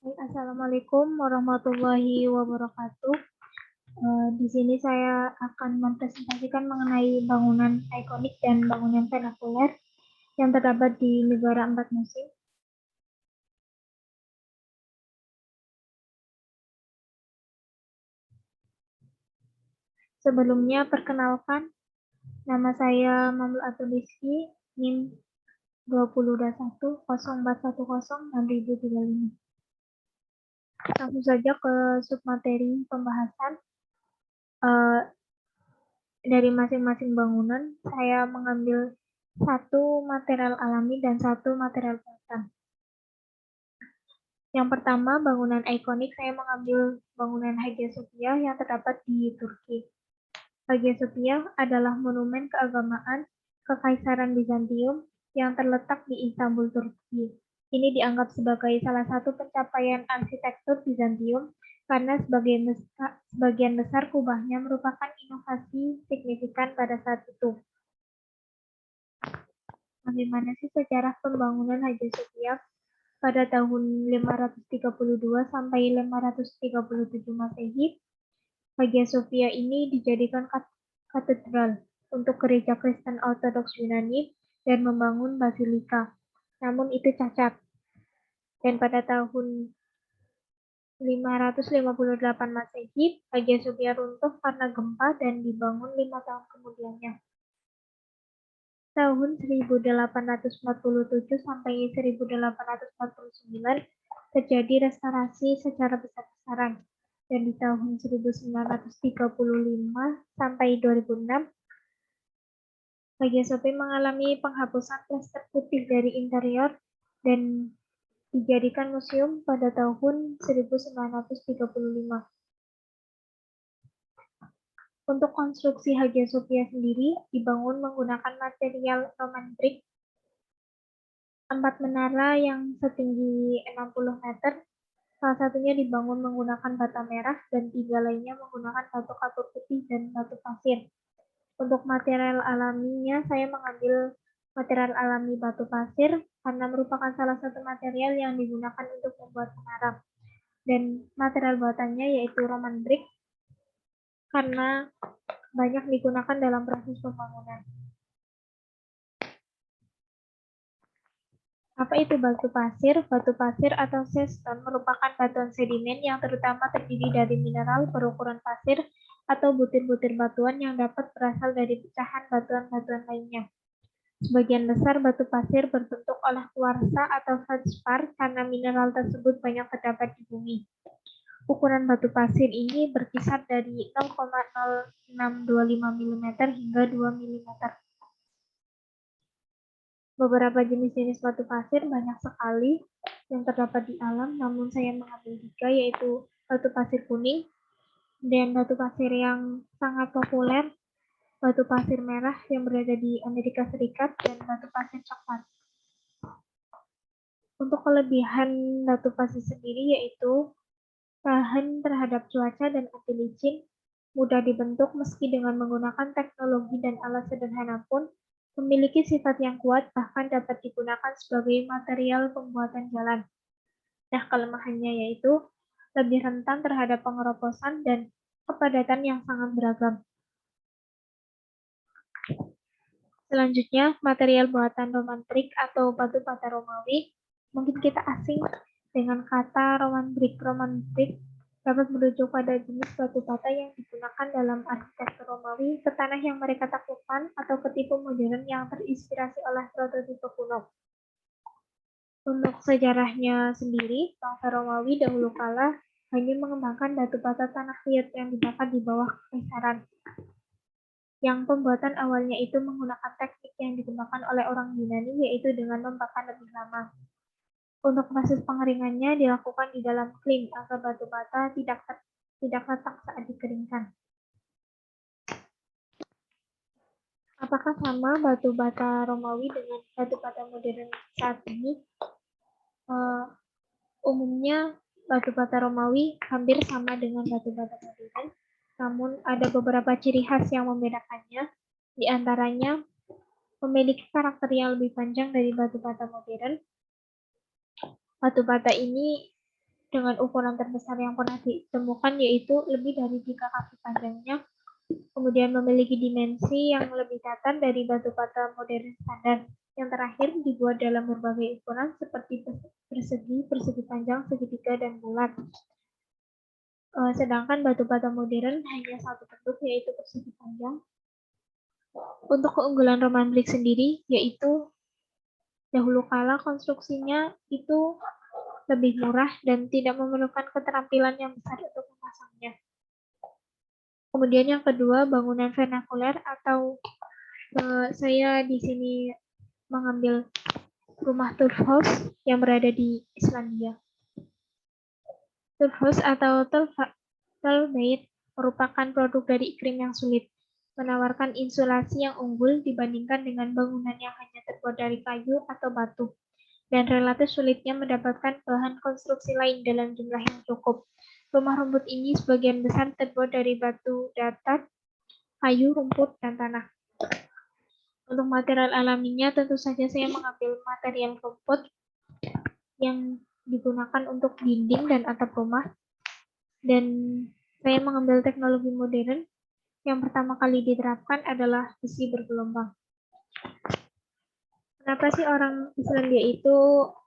Assalamualaikum warahmatullahi wabarakatuh. Di sini saya akan mempresentasikan mengenai bangunan ikonik dan bangunan vernakuler yang terdapat di negara empat musim. Sebelumnya, perkenalkan, nama saya Mamul Atul Rizky, NIM 2021 0410 6035. Langsung saja ke submateri pembahasan. Dari masing-masing bangunan, saya mengambil satu material alami dan satu material buatan. Yang pertama, bangunan ikonik, saya mengambil bangunan Hagia Sophia yang terdapat di Turki. Hagia Sophia adalah monumen keagamaan Kekaisaran Bizantium yang terletak di Istanbul, Turki. Ini dianggap sebagai salah satu pencapaian arsitektur Bizantium karena sebagian besar kubahnya merupakan inovasi signifikan pada saat itu. Bagaimana sih sejarah pembangunan Hagia Sophia? Pada tahun 532 sampai 537 Masehi, Hagia Sophia ini dijadikan katedral untuk gereja Kristen Ortodoks Yunani dan membangun basilika. Namun itu cacat. Dan pada tahun 558 Masehi, Hagia Sophia runtuh karena gempa dan dibangun 5 tahun kemudiannya. Tahun 1847 sampai 1849 terjadi restorasi secara besar-besaran, dan di tahun 1935 sampai 2006 Hagia Sophia mengalami penghapusan plester putih dari interior dan dijadikan museum pada tahun 1935. Untuk konstruksi Hagia Sophia sendiri dibangun menggunakan material Roman brick. 4 menara yang setinggi 60 meter, salah satunya dibangun menggunakan bata merah dan 3 lainnya menggunakan batu kapur putih dan batu pasir. Untuk material alaminya, saya mengambil material alami batu pasir karena merupakan salah satu material yang digunakan untuk membuat menara. Dan material buatannya yaitu Roman brick karena banyak digunakan dalam proses pembangunan. Apa itu batu pasir? Batu pasir atau sandstone merupakan batuan sedimen yang terutama terdiri dari mineral berukuran pasir atau butir-butir batuan yang dapat berasal dari pecahan batuan-batuan lainnya. Sebagian besar batu pasir berbentuk olah kuarsa atau feldspar karena mineral tersebut banyak terdapat di bumi. Ukuran batu pasir ini berkisar dari 0,0625 mm hingga 2 mm. Beberapa jenis-jenis batu pasir banyak sekali yang terdapat di alam, namun saya mengambil 3, yaitu batu pasir kuning, dan batu pasir yang sangat populer, batu pasir merah yang berada di Amerika Serikat, dan batu pasir coklat. Untuk kelebihan batu pasir sendiri yaitu tahan terhadap cuaca dan anti licin, mudah dibentuk meski dengan menggunakan teknologi dan alat sederhana pun, memiliki sifat yang kuat, bahkan dapat digunakan sebagai material pembuatan jalan. Nah, kelemahannya yaitu lebih rentan terhadap pengeroposan dan kepadatan yang sangat beragam. Selanjutnya, material buatan Roman brick atau batu bata Romawi. Mungkin kita asing dengan kata Roman brick. Roman brick dapat merujuk pada jenis batu bata yang digunakan dalam arsitektur Romawi ke tanah yang mereka taklukkan atau ke tipe modern yang terinspirasi oleh prototipe kuno. Untuk sejarahnya sendiri, bangsa Romawi dahulu kala hanya mengembangkan batu bata tanah liat yang dibakar di bawah kekaisaran. Yang pembuatan awalnya itu menggunakan teknik yang dikembangkan oleh orang Yunani, yaitu dengan membakar lebih lama. Untuk proses pengeringannya dilakukan di dalam kling agar batu bata tidak retak saat dikeringkan. Apakah sama batu bata Romawi dengan batu bata modern saat ini? Umumnya batu bata Romawi hampir sama dengan batu bata modern, namun ada beberapa ciri khas yang membedakannya. Di antaranya memiliki karakter yang lebih panjang dari batu bata modern. Batu bata ini dengan ukuran terbesar yang pernah ditemukan, yaitu lebih dari 3 kaki panjangnya, kemudian memiliki dimensi yang lebih datar dari batu bata modern standar. Yang terakhir dibuat dalam berbagai ukuran seperti persegi, persegi panjang, segitiga, dan bulat. Sedangkan batu bata modern hanya satu bentuk, yaitu persegi panjang. Untuk keunggulan Roman brick sendiri, yaitu dahulu kala konstruksinya itu lebih murah dan tidak memerlukan keterampilan yang besar untuk memasangnya. Kemudian yang kedua, bangunan vernakuler atau saya di sini mengambil rumah Turfhouse yang berada di Islandia. Turfhouse atau Tellbeit merupakan produk dari iklim yang sulit, menawarkan insulasi yang unggul dibandingkan dengan bangunan yang hanya terbuat dari kayu atau batu, dan relatif sulitnya mendapatkan bahan konstruksi lain dalam jumlah yang cukup. Rumah rumput ini sebagian besar terbuat dari batu datar, kayu, rumput, dan tanah. Untuk material alaminya, tentu saja saya mengambil material rumput yang digunakan untuk dinding dan atap rumah. Dan saya mengambil teknologi modern. Yang pertama kali diterapkan adalah besi bergelombang. Kenapa sih orang Islandia itu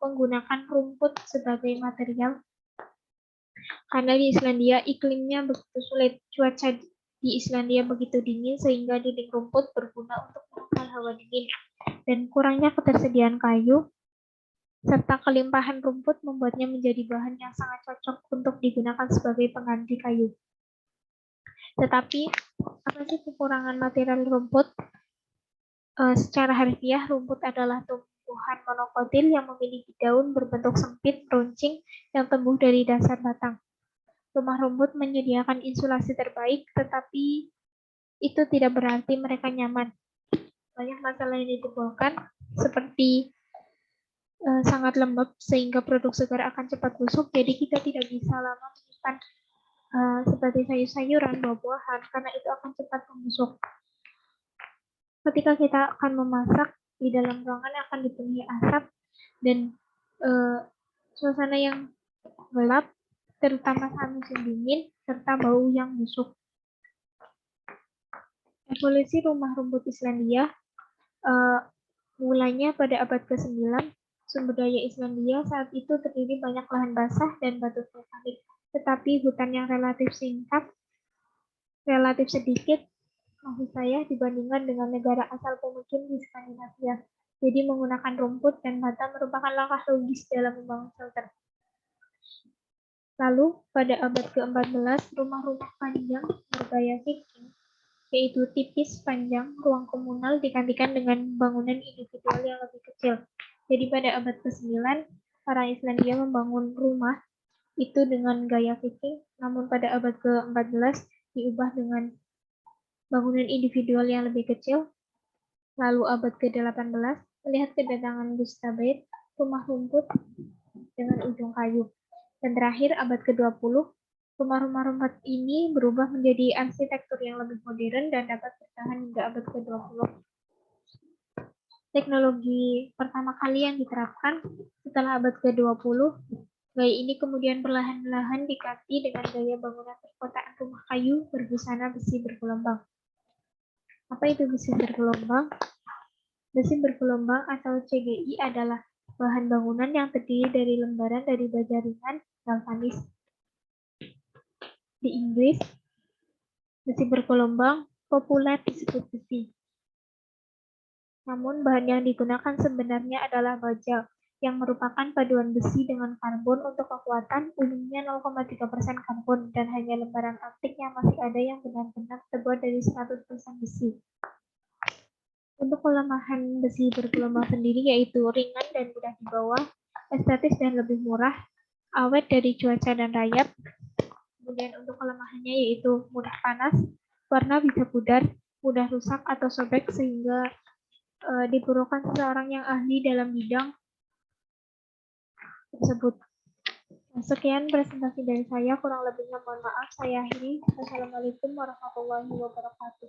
menggunakan rumput sebagai material? Karena di Islandia iklimnya begitu sulit, cuaca di Islandia begitu dingin sehingga dinding rumput berguna untuk menangkal hawa dingin. Dan kurangnya ketersediaan kayu serta kelimpahan rumput membuatnya menjadi bahan yang sangat cocok untuk digunakan sebagai pengganti kayu. Tetapi, apa sih kekurangan material rumput? Secara harfiah, rumput adalah tumbuhan monokotil yang memiliki daun berbentuk sempit, runcing, yang tumbuh dari dasar batang. Rumah rumput menyediakan insulasi terbaik, tetapi itu tidak berarti mereka nyaman. Banyak masalah yang ditimbulkan, seperti sangat lembab sehingga produk segar akan cepat busuk, jadi kita tidak bisa lama menyimpan seperti sayur-sayuran, buah-buahan, karena itu akan cepat membusuk. Ketika kita akan memasak, di dalam ruangan akan dipenuhi asap dan suasana yang gelap, terutama saat musim dingin, serta bau yang busuk. Evolusi rumah rumput Islandia mulanya pada abad ke-9. Sumber daya Islandia saat itu terdiri banyak lahan basah dan batu vulkanik, tetapi hutan yang relatif sedikit, maksud saya, dibandingkan dengan negara asal pemukim di Skandinavia. Jadi menggunakan rumput dan bata merupakan langkah logis dalam membangun shelter. Lalu, pada abad ke-14, rumah-rumah panjang bergaya Viking, yaitu tipis, panjang, ruang komunal digantikan dengan bangunan individual yang lebih kecil. Jadi pada abad ke-9, para Islandia membangun rumah itu dengan gaya Viking, namun pada abad ke-14 diubah dengan bangunan individual yang lebih kecil. Lalu abad ke-18 melihat kedatangan Gustabeit, rumah rumput dengan ujung kayu. Dan terakhir abad ke-20, rumah-rumah rumput ini berubah menjadi arsitektur yang lebih modern dan dapat bertahan hingga abad ke-20. Teknologi pertama kali yang diterapkan setelah abad ke-20, gaya ini kemudian perlahan-lahan diganti dengan gaya bangunan perkotaan rumah kayu berbusana besi bergelombang. Apa itu besi bergelombang? Besi bergelombang atau CGI adalah bahan bangunan yang terdiri dari lembaran dari baja ringan galvanis. Di Inggris, besi bergelombang populer disebut besi. Namun bahan yang digunakan sebenarnya adalah baja, yang merupakan paduan besi dengan karbon untuk kekuatan, umumnya 0,3% karbon, dan hanya lembaran antik yang masih ada yang benar-benar terbuat dari 100% besi. Untuk kelemahan besi bergelombang sendiri yaitu ringan dan mudah dibawa, estetis dan lebih murah, awet dari cuaca dan rayap. Kemudian untuk kelemahannya yaitu mudah panas, warna bisa pudar, mudah rusak atau sobek sehingga diperlukan seseorang yang ahli dalam bidang tersebut. Sekian presentasi dari saya, kurang lebihnya mohon maaf. Saya akhiri. Wassalamualaikum warahmatullahi wabarakatuh.